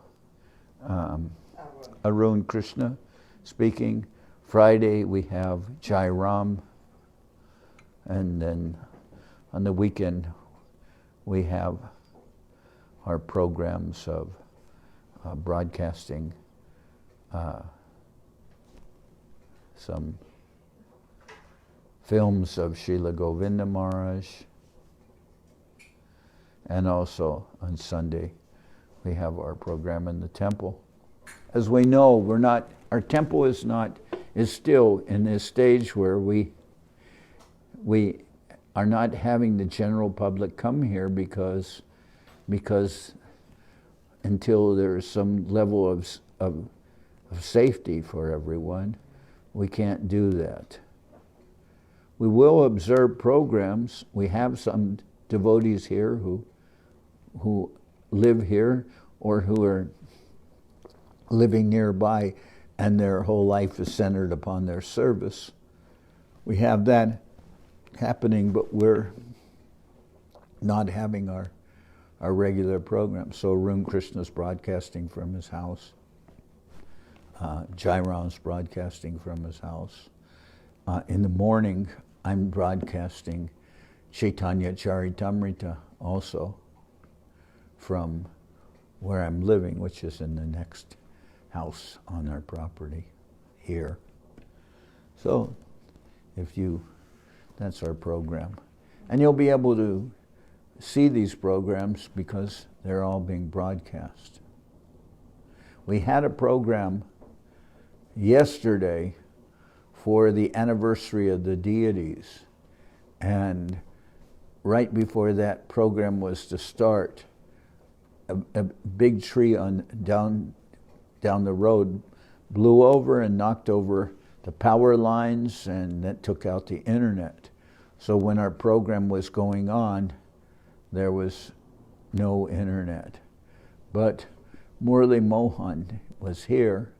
Arun Krishna speaking. Friday we have Jai Ram, and then on the weekend we have our programs of broadcasting some films of Srila Govinda Maharaj, and also on Sunday we have our program in the temple. As we know, our temple is still in this stage where we are not having the general public come here because until there's some level of safety for everyone, we can't do that. We will observe programs. We have some devotees here who live here or who are living nearby, and their whole life is centered upon their service. We have that happening, but we're not having our regular program. So Arun Krishna's broadcasting from his house. Jai Ram's broadcasting from his house. In the morning, I'm broadcasting Chaitanya Charitamrita also from where I'm living, which is in the next house on our property here. So that's our program. And you'll be able to see these programs because they're all being broadcast. We had a program yesterday for the anniversary of the deities, and right before that program was to start, a big tree down the road blew over and knocked over the power lines, and that took out the internet. So when our program was going on, there was no internet. But Murli Mohan was here,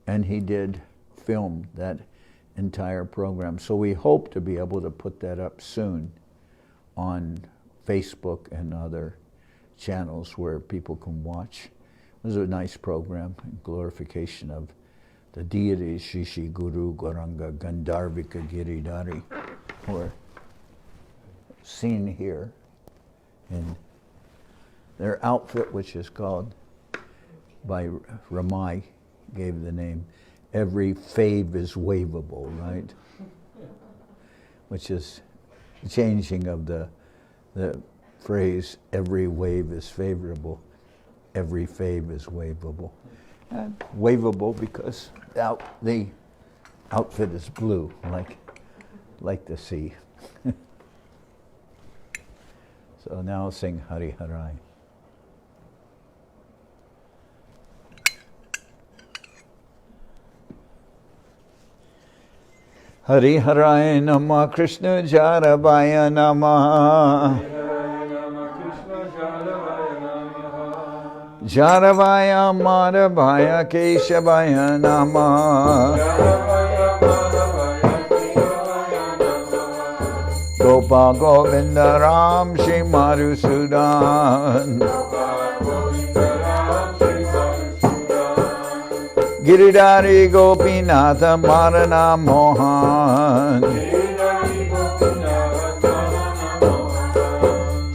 and he did film that entire program. So we hope to be able to put that up soon on Facebook and other channels where people can watch. It was a nice program, glorification of the deities, Shishi, Guru, Gauranga, Gandharvika, Giridhari, who are seen here in their outfit, which is called by Ramai gave the name. Every fave is waveable, right? Which is the changing of the phrase, every wave is favorable, every fave is waveable. And waveable because the outfit is blue, like the sea. So now sing Hari Harai. Hari Harai Namah Krishna Jaravaya Namah Jaravaya Madhavaya Keshavaya Namah Gopal Govinda Ram Shri Madhusudan Giridhari Gopinatha Marana Mohan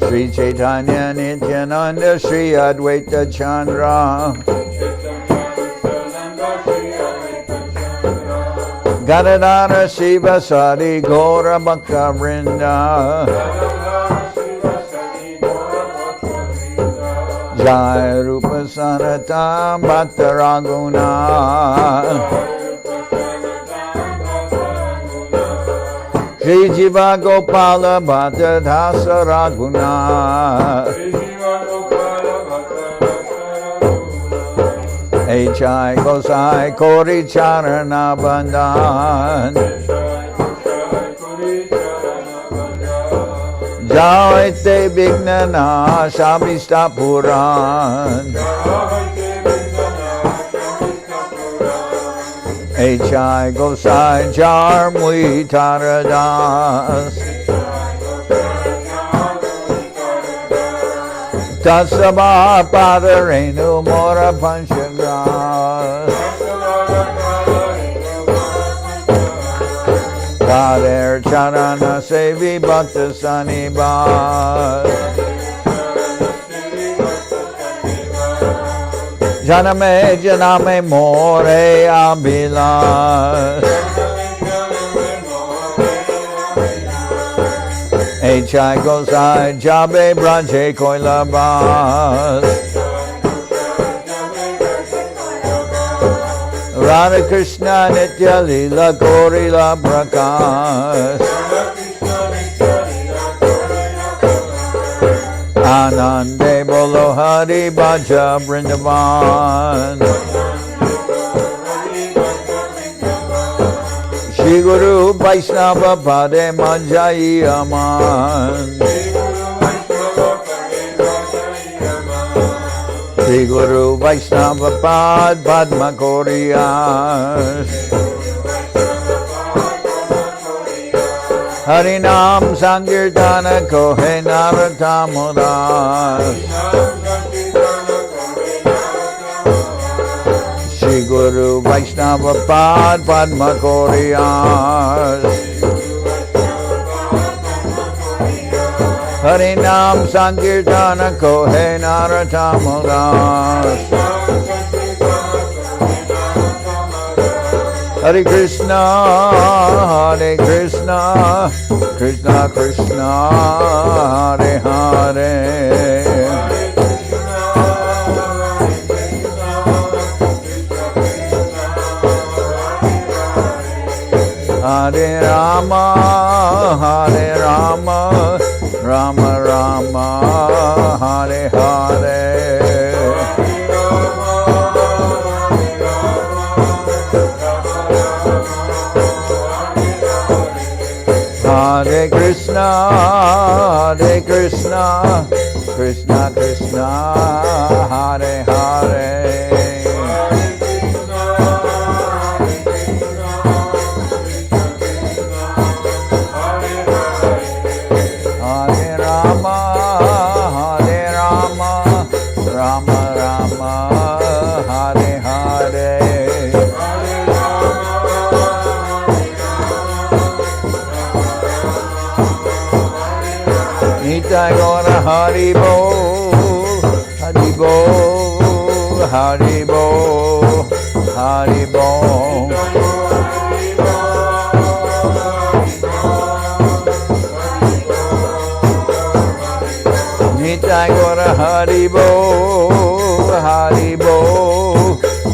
Sri Chaitanya Nityananda Sri Advaita Chandra Gadadhara Shiva Sadi Gaura Bhakta Vrinda Jai Rupa Sanatam Bhatta Raguna Shri Jiva Gopala Bhatta Dhasa Raguna H.I. Gosai Kori Charana Bandhan Jaite Vignana Shabista Puran H.I. Gosai Jarmui Taradas Tasava Padarenu Mora Panchagras Kader Charana Sevi Bhakta Sanibas Janame Janame More Abhilas H.I. Gosai Jabe Braje Koilabas Radha Krishna Nitya Lila Gorila Prakash Anande Bolo Hari Bhaja Vrindavan Shri Guru Vaishnava Pade Manjai Aman Shri Guru Vaishnava Pad Padma Koriyas Harinam Sankirtana Kohe Naratamudas Shri Guru Vaishnava Pad Padma Koriyas Harinam Sankirtana Kohe Naratamudas Hare Krishna, Hare Krishna, Krishna Krishna, Hare Hare Hare Rama, Hare Rama, Rama Rama, Hare Hare Hare Krishna, Hare Krishna, Krishna Krishna, Hare Hare Hare Rama, Hare Rama, Rama Rama, Hare Hare Nitai Gaura Hari Bol, Hari Bol, Haribo, Haribo. Nitai Gora Haribo, Haribo,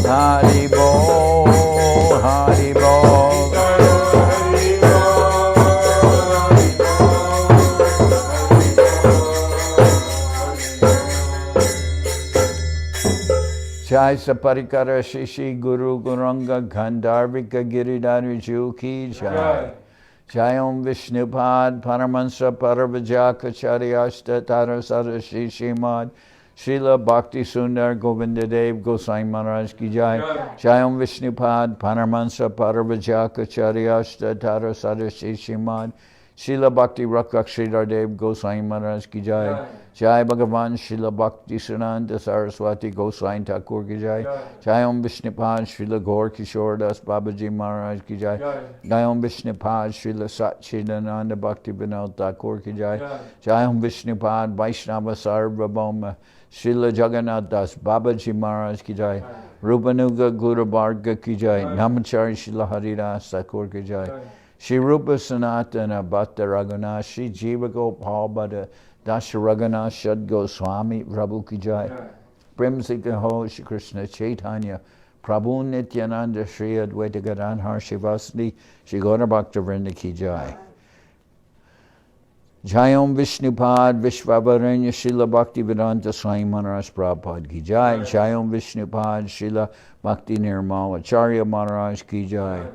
Haribo, Haribo. Jai Saparikara Shishi Guru Guranga Gandharvika Giridhari Juki Jai. Jai Om Vishnupad Paramahansa Paravajaka Charyashta Tarasara Shishimad Srila Bhakti Sundar Govinda Dev Goswami Maharaj Ki Jai. Jai Om Vishnupad Paramahansa Paravajaka Charyashta Tarasara Shishimad Srila Bhakti Rakshak Sridhar Dev Goswami Maharaj Ki Jai. Jai Bhagavan Srila Bhakti Sunanda Saraswati Goswami Thakur Ki Jai. Jai Om Vishnupad Srila Gaur Kishore Das Babaji Maharaj Ki Jai. Jai Om Vishnupad Srila Satchidananda Bhakti Vinod Thakur Ki Jai. Jai Om Vishnupad Vaishnavas Sarvabhauma Srila Jagannath Das Babaji Maharaj Ki Jai. Rupanuga Guru Bharga Ki Jai. Namachari Srila Haridas Thakur Ki Jai. Shri Rupa Sanatana Bhatta Raghunath Shri Jiva Gopal Bhatta Dasha Raghunath Shad Goswami Prabhu Ki Jai. Premsika Ho Shri Krishna Chaitanya Prabhu Nityananda Shri Advaita Gadadhar Shivasdi Shri Gaura Bhakta Vrinda Ki Jai. Jai Om Vishnupad Vishvavaranya Srila Bhakti Vedanta Swami Maharaj Prabhupada Ki Jai. Jai Om Vishnupad Srila Bhakti Nirmal Acharya Maharaj Ki Jai.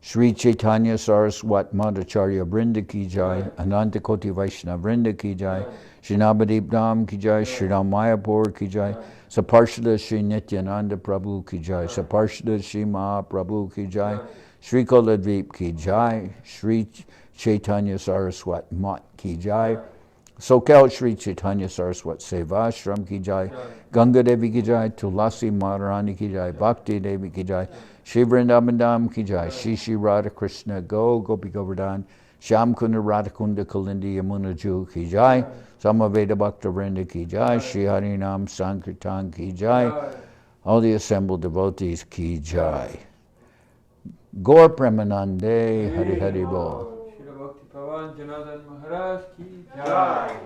Sri Chaitanya Saraswat Madhacharya Vrinda Ki Jai, Ananta Koti Vaishnava Vrinda Ki Jai, Shri Navadip Dham Ki Jai, Shri Ram Mayapur Ki Jai, Saparshada Shri Nityananda Prabhu Ki Jai, Saparshada Shri Mahaprabhu Ki Jai, Shri Koladvip Ki Jai, Shri Chaitanya Saraswat Mat Ki Jai, Soquel Shri Chaitanya Saraswat Seva Ashram Ki Jai, Ganga Devi Ki Jai, Tulasi Madharani Ki Jai, Bhakti Devi Ki Jai, Shri Vrindavan Dham Ki Jai, Shri Shri Radha Krishna Go, Gopi Govardhan, Shyam Kunda Radhakunda Kalindi Yamuna Ju Ki Jai, Samaveda Bhakta Vrinda Ki Jai, Shri Harinam Sankirtan Ki Jai, all the assembled devotees Ki Jai. Gaur Premanande Hari Hari Bol. Shri Bhakti Pavan Janardan Maharaj Ki Jai.